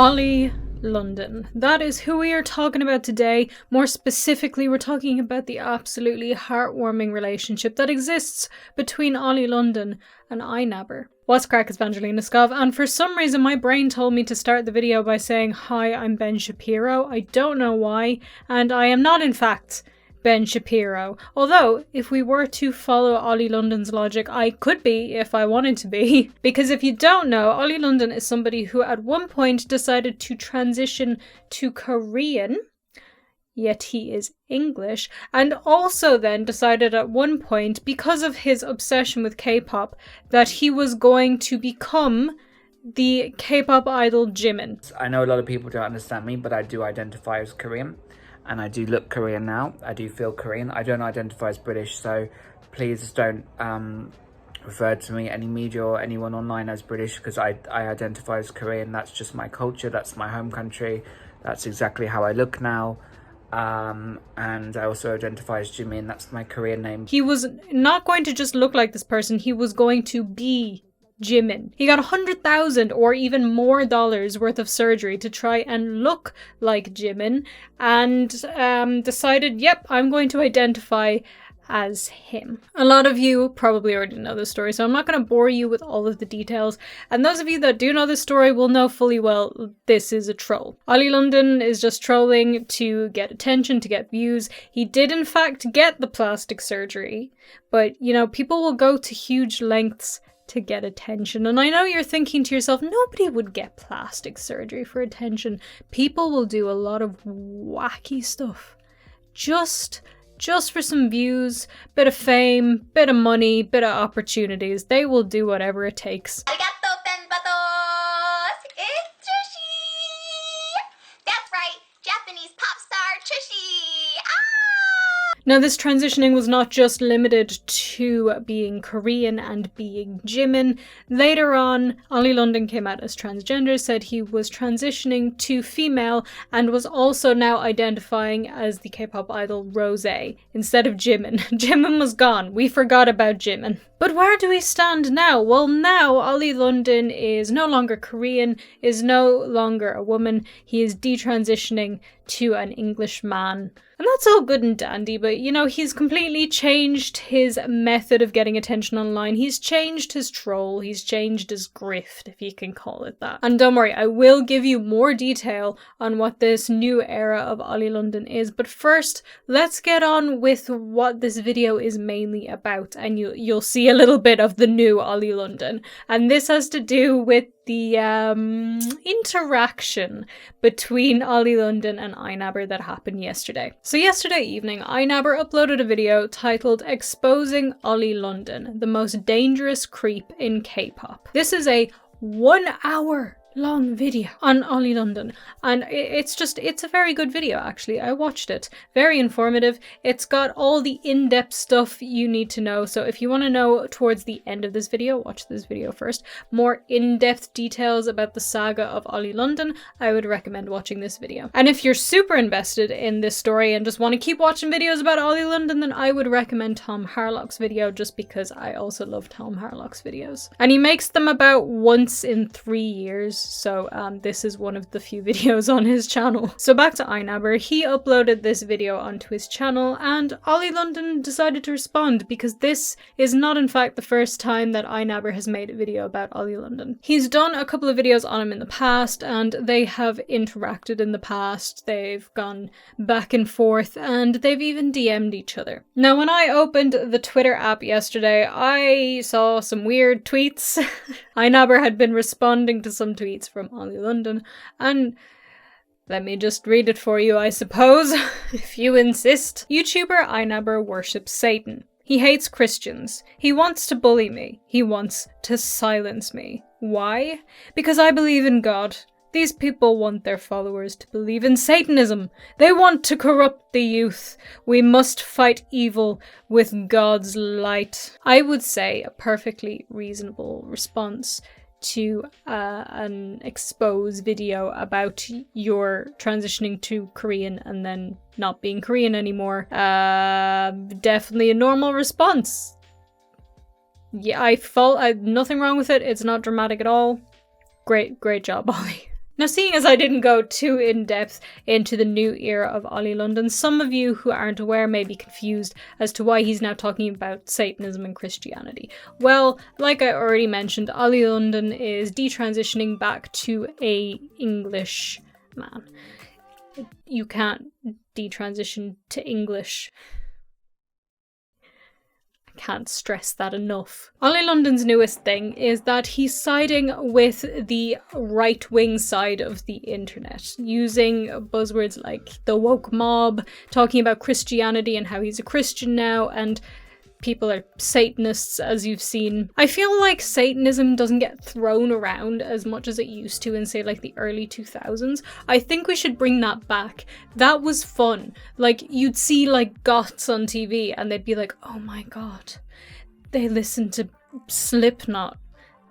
Oli London. That is who we are talking about today. More specifically, we're talking about the absolutely heartwarming relationship that exists between Oli London and iNabber. What's crack, is VangelinaSkov, and for some reason my brain told me to start the video by saying, "Hi, I'm Ben Shapiro." I don't know why, and I am not in fact Ben Shapiro. Although, if we were to follow Oli London's logic, I could be if I wanted to be. Because if you don't know, Oli London is somebody who at one point decided to transition to Korean, yet he is English, and also then decided at one point, because of his obsession with K-pop, that he was going to become the K-pop idol Jimin. I know a lot of people don't understand me, but I do identify as Korean. And I do look Korean now. I do feel Korean. I don't identify as British, so please don't refer to me, any media or anyone online, as British, because I identify as Korean. That's just my culture. That's my home country. That's exactly how I look now. And I also identify as Jimin. That's my Korean name. He was not going to just look like this person. He was going to be Jimin. He got $100,000 or even more dollars worth of surgery to try and look like Jimin, and decided, yep, I'm going to identify as him. A lot of you probably already know this story, so I'm not going to bore you with all of the details. And those of you that do know this story will know fully well this is a troll. Oli London is just trolling to get attention, to get views. He did in fact get the plastic surgery, but you know, people will go to huge lengths to get attention. And I know you're thinking to yourself, nobody would get plastic surgery for attention. People will do a lot of wacky stuff just for some views, bit of fame, bit of money, bit of opportunities. They will do whatever it takes. It's Trishy! That's right, Japanese pop star Trishy! Now, this transitioning was not just limited to being Korean and being Jimin. Later on, Oli London came out as transgender, said he was transitioning to female, and was also now identifying as the K-pop idol Rose instead of Jimin. Jimin was gone. We forgot about Jimin. But where do we stand now? Well, now Oli London is no longer Korean, is no longer a woman. He is detransitioning to an English man. And that's all good and dandy, but you know, he's completely changed his method of getting attention online. He's changed his troll, he's changed his grift, if you can call it that. And don't worry, I will give you more detail on what this new era of Oli London is, but first, let's get on with what this video is mainly about, and you'll see a little bit of the new Oli London. And this has to do with the interaction between Oli London and iNabber that happened yesterday. So yesterday evening, iNabber uploaded a video titled "Exposing Oli London, the most dangerous creep in K-pop." This is a 1 hour long video on Oli London, and it's a very good video actually. I watched it. Very informative. It's got all the in-depth stuff you need to know, so if you want to know towards the end of this video, watch this video first, more in-depth details about the saga of Oli London, I would recommend watching this video. And if you're super invested in this story and just want to keep watching videos about Oli London, then I would recommend Tom Harlock's video, just because I also love Tom Harlock's videos. And he makes them about once in 3 years. So this is one of the few videos on his channel. So back to iNabber, he uploaded this video onto his channel, and Oli London decided to respond, because this is not in fact the first time that iNabber has made a video about Oli London. He's done a couple of videos on him in the past, and they have interacted in the past. They've gone back and forth, and they've even DM'd each other. Now, when I opened the Twitter app yesterday, I saw some weird tweets. iNabber had been responding to some tweets from Oli London, and let me just read it for you, I suppose, if you insist. YouTuber iNabber worships Satan. He hates Christians. He wants to bully me. He wants to silence me. Why? Because I believe in God. These people want their followers to believe in Satanism. They want to corrupt the youth. We must fight evil with God's light. I would say a perfectly reasonable response to an expose video about your transitioning to Korean and then not being Korean anymore. Definitely a normal response. Yeah, nothing wrong with it. It's not dramatic at all. Great job, Oli. Now, seeing as I didn't go too in-depth into the new era of Oli London, some of you who aren't aware may be confused as to why he's now talking about Satanism and Christianity. Well, like I already mentioned, Oli London is detransitioning back to a English man. You can't detransition to English. Can't stress that enough. Oli London's newest thing is that he's siding with the right-wing side of the internet, using buzzwords like the woke mob, talking about Christianity and how he's a Christian now, and people are Satanists, as you've seen. I feel like Satanism doesn't get thrown around as much as it used to in, say, like the early 2000s. I think we should bring that back. That was fun. Like, you'd see, like, goths on TV and they'd be like, oh my god, they listen to Slipknot.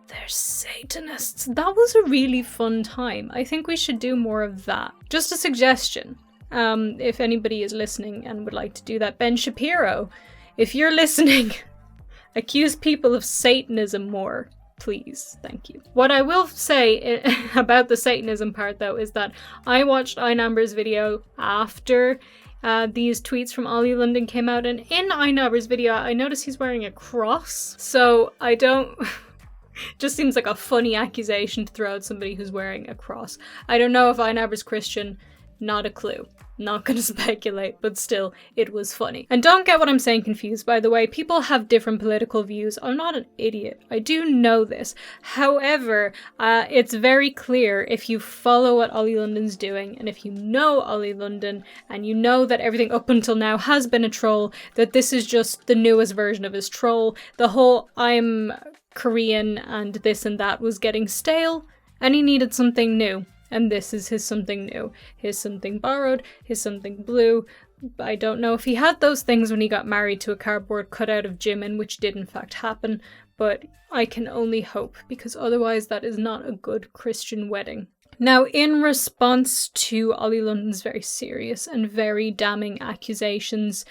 They're Satanists. That was a really fun time. I think we should do more of that. Just a suggestion. If anybody is listening and would like to do that. Ben Shapiro, if you're listening, accuse people of Satanism more, please. Thank you. What I will say about the Satanism part, though, is that I watched iNabber's video after these tweets from Oli London came out, and in iNabber's video, I noticed he's wearing a cross. So I don't... just seems like a funny accusation to throw at somebody who's wearing a cross. I don't know if iNabber's Christian, not a clue. Not gonna speculate, but still, it was funny. And don't get what I'm saying confused, by the way. People have different political views. I'm not an idiot. I do know this. However, it's very clear if you follow what Oli London's doing, and if you know Oli London, and you know that everything up until now has been a troll, that this is just the newest version of his troll. The whole I'm Korean and this and that was getting stale, and he needed something new. And this is his something new. His something borrowed, his something blue. I don't know if he had those things when he got married to a cardboard cutout of Jimin, which did in fact happen, but I can only hope, because otherwise that is not a good Christian wedding. Now, in response to Oli London's very serious and very damning accusations,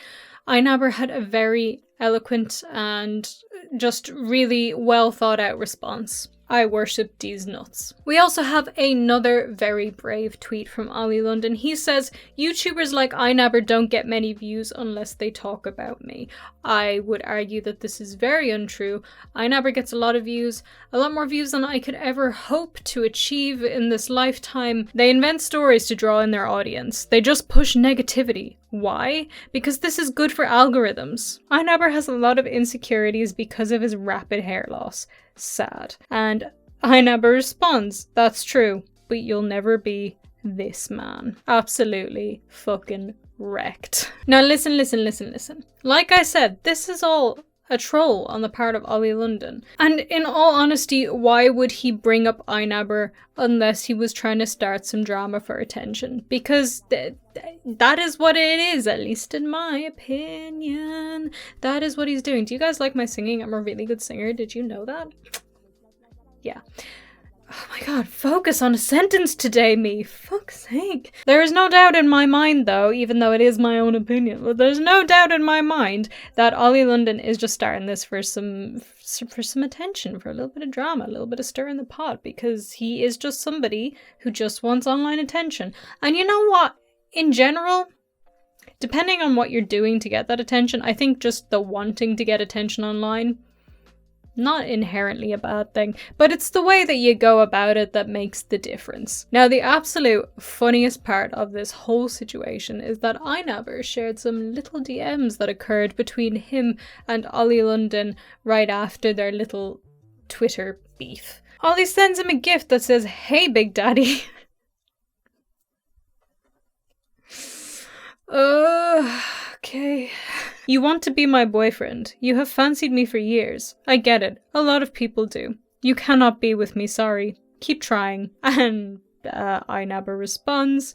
iNabber had a very eloquent and just really well thought out response. I worship these nuts. We also have another very brave tweet from Oli London. He says, YouTubers like iNabber don't get many views unless they talk about me. I would argue that this is very untrue. iNabber gets a lot of views, a lot more views than I could ever hope to achieve in this lifetime. They invent stories to draw in their audience. They just push negativity. Why? Because this is good for algorithms. iNabber has a lot of insecurities because of his rapid hair loss. Sad. And iNabber responds, that's true, but you'll never be this man. Absolutely fucking wrecked. Now listen. Like I said, this is all a troll on the part of Oli London. And in all honesty, why would he bring up iNabber unless he was trying to start some drama for attention? Because that is what it is, at least in my opinion. That is what he's doing. Do you guys like my singing? I'm a really good singer. Did you know that? Yeah. Oh my god, focus on a sentence today, me. Fuck's sake. There is no doubt in my mind, though, even though it is my own opinion, but there's no doubt in my mind that Oli London is just starting this for some attention, for a little bit of drama, a little bit of stir in the pot, because he is just somebody who just wants online attention. And you know what? In general, depending on what you're doing to get that attention, I think just the wanting to get attention online, not inherently a bad thing, but it's the way that you go about it that makes the difference. Now, the absolute funniest part of this whole situation is that iNabber shared some little DMs that occurred between him and Oli London right after their little Twitter beef. Oli sends him a gift that says, "Hey, Big Daddy." Okay. You want to be my boyfriend. You have fancied me for years. I get it. A lot of people do. You cannot be with me, sorry. Keep trying. And iNabber responds,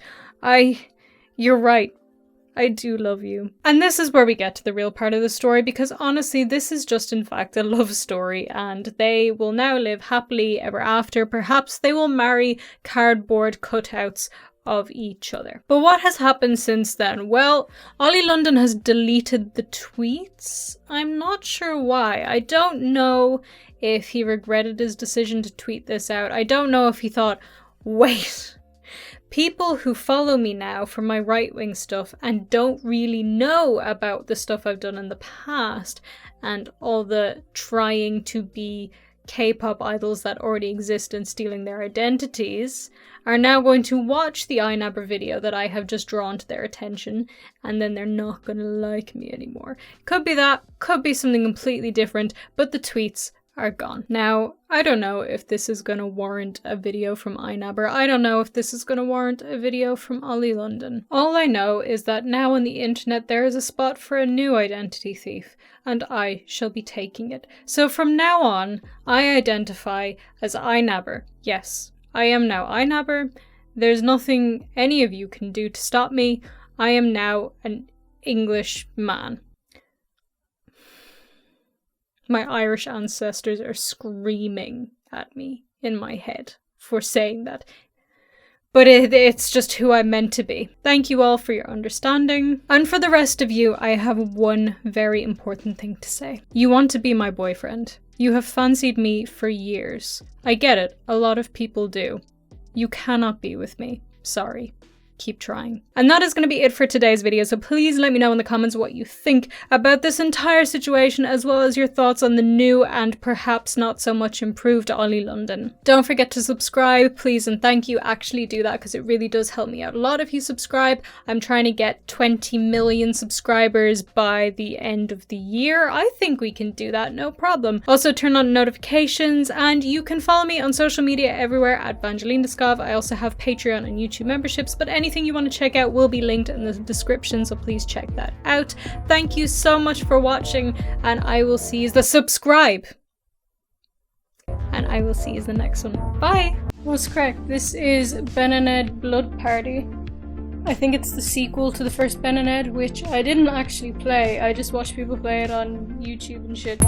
you're right. I do love you. And this is where we get to the real part of the story, because honestly, this is just in fact a love story, and they will now live happily ever after. Perhaps they will marry cardboard cutouts of each other. But what has happened since then? Well, Oli London has deleted the tweets. I'm not sure why. I don't know if he regretted his decision to tweet this out. I don't know if he thought, Wait. People who follow me now for my right-wing stuff and don't really know about the stuff I've done in the past and all the trying to be K-pop idols that already exist and stealing their identities are now going to watch the iNabber video that I have just drawn to their attention, and then they're not going to like me anymore. Could be that, could be something completely different, but the tweets are gone. Now, I don't know if this is going to warrant a video from iNabber. I don't know if this is going to warrant a video from Oli London. All I know is that now on the internet there is a spot for a new identity thief, and I shall be taking it. So from now on, I identify as iNabber. Yes, I am now iNabber. There's nothing any of you can do to stop me. I am now an English man. My Irish ancestors are screaming at me in my head for saying that. But it's just who I'm meant to be. Thank you all for your understanding. And for the rest of you, I have one very important thing to say. You want to be my boyfriend. You have fancied me for years. I get it. A lot of people do. You cannot be with me. Sorry. Keep trying. And that is going to be it for today's video, so please let me know in the comments what you think about this entire situation, as well as your thoughts on the new and perhaps not so much improved Oli London. Don't forget to subscribe, please and thank you. Actually do that because it really does help me out a lot if you subscribe. I'm trying to get 20 million subscribers by the end of the year. I think we can do that, no problem. Also turn on notifications, and you can follow me on social media everywhere at VangelinaSkov. I also have Patreon and YouTube memberships, but anything you want to check out will be linked in the description, so please check that out. Thank you so much for watching, and I will see you subscribe. And I will see you in the next one. Bye! That's correct. This is Ben and Ed Blood Party. I think it's the sequel to the first Ben and Ed, which I didn't actually play. I just watched people play it on YouTube and shit.